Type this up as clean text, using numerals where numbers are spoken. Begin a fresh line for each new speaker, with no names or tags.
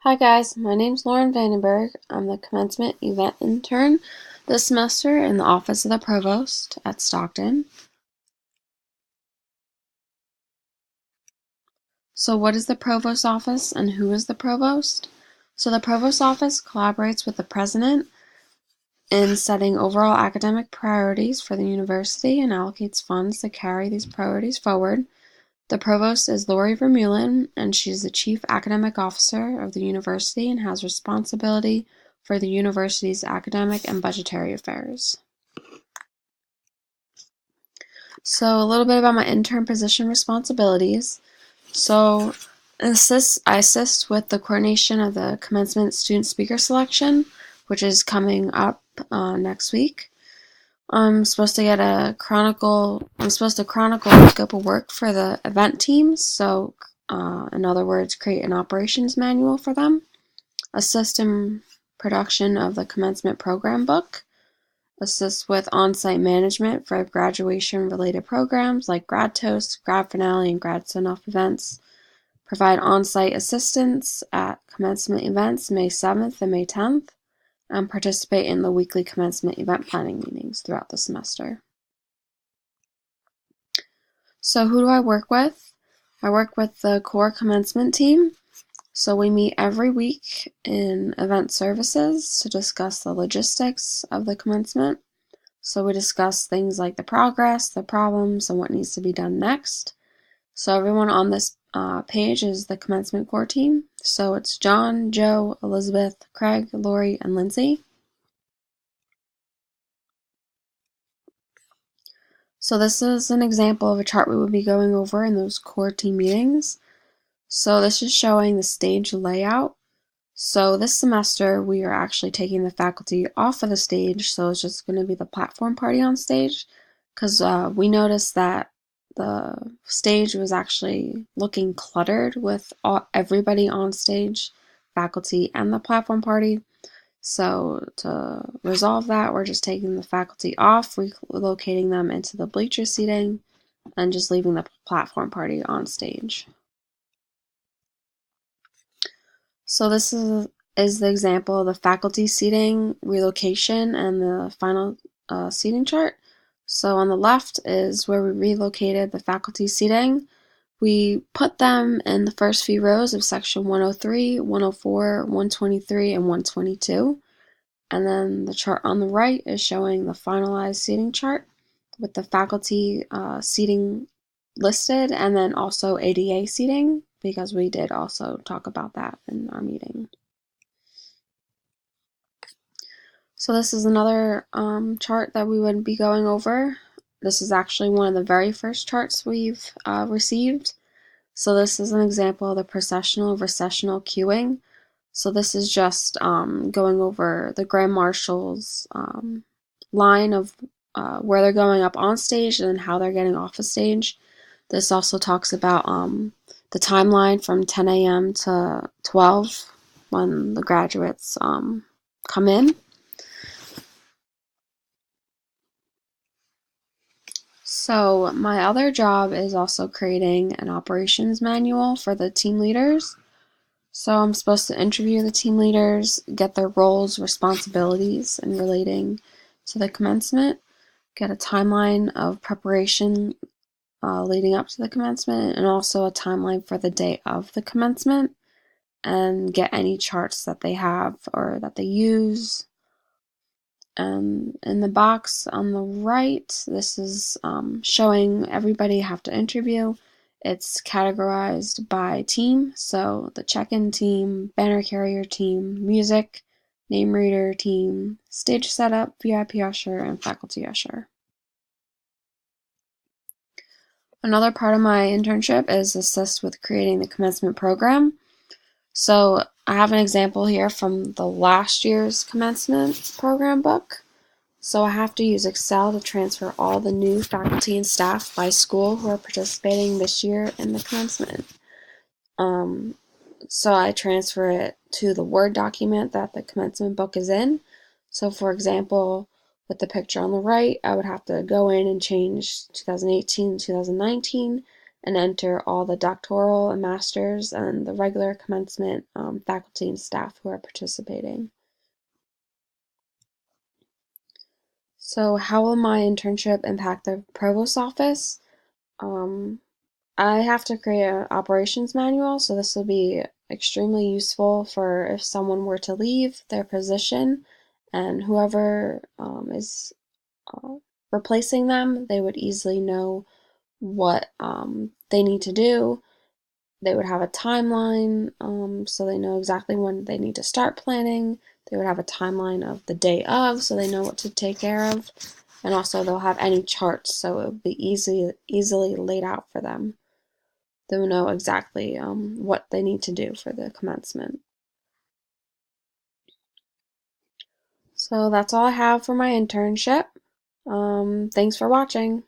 Hi guys, my name's Lauren Vandenberg. I'm the Commencement Event Intern this semester in the Office of the Provost at Stockton. So what is the Provost Office and who is the Provost? So the Provost Office collaborates with the President in setting overall academic priorities for the university and allocates funds to carry these priorities forward. The Provost is Lori Vermeulen, and she's the Chief Academic Officer of the university and has responsibility for the university's academic and budgetary affairs. So a little bit about my intern position responsibilities. So I assist with the coordination of the commencement student speaker selection, which is coming up next week. I'm supposed to chronicle the scope of work for the event teams. So, in other words, create an operations manual for them. Assist in production of the commencement program book. Assist with on-site management for graduation-related programs like Grad Toast, Grad Finale, and Grad Send-Off events. Provide on-site assistance at commencement events May 7th and May 10th. And participate in the weekly commencement event planning meetings throughout the semester. So who do I work with? I work with the core commencement team. So we meet every week in event services to discuss the logistics of the commencement. So we discuss things like the progress, the problems, and what needs to be done next. So everyone on this page is the commencement core team. So it's John, Joe, Elizabeth, Craig, Lori, and Lindsay. So this is an example of a chart we would be going over in those core team meetings. So this is showing the stage layout. So this semester we are actually taking the faculty off of the stage, so it's just going to be the platform party on stage, because we noticed that the stage was actually looking cluttered with everybody on stage, faculty and the platform party. So to resolve that, we're just taking the faculty off, relocating them into the bleacher seating, and just leaving the platform party on stage. So this is the example of the faculty seating relocation and the final seating chart. So on the left is where we relocated the faculty seating. We put them in the first few rows of section 103, 104, 123, and 122. And then the chart on the right is showing the finalized seating chart with the faculty seating listed, and then also ADA seating, because we did also talk about that in our meeting. So this is another chart that we would be going over. This is actually one of the very first charts we've received. So this is an example of the processional recessional queuing. So this is just going over the Grand Marshal's line of where they're going up on stage and how they're getting off the stage. This also talks about the timeline from 10 a.m. to 12 when the graduates come in. So my other job is also creating an operations manual for the team leaders. So I'm supposed to interview the team leaders, get their roles, responsibilities, and relating to the commencement, get a timeline of preparation leading up to the commencement, and also a timeline for the day of the commencement, and get any charts that they have or that they use. And in the box on the right, this is showing everybody have to interview. It's categorized by team, so the check-in team, banner carrier team, music, name reader team, stage setup, VIP usher, and faculty usher. Another part of my internship is assist with creating the commencement program. So I have an example here from the last year's commencement program book. So I have to use Excel to transfer all the new faculty and staff by school who are participating this year in the commencement. So I transfer it to the Word document that the commencement book is in. So for example, with the picture on the right, I would have to go in and change 2018 and 2019, and enter all the doctoral and masters and the regular commencement faculty and staff who are participating. So how will my internship impact the provost's office? Um, I have to create an operations manual, so this will be extremely useful for if someone were to leave their position and whoever is uh, replacing them, they would easily know what they need to do. They would have a timeline, so they know exactly when they need to start planning. They would have a timeline of the day of, so they know what to take care of. And also they'll have any charts, so it will be easily laid out for them. They'll know exactly what they need to do for the commencement. So that's all I have for my internship. Thanks for watching.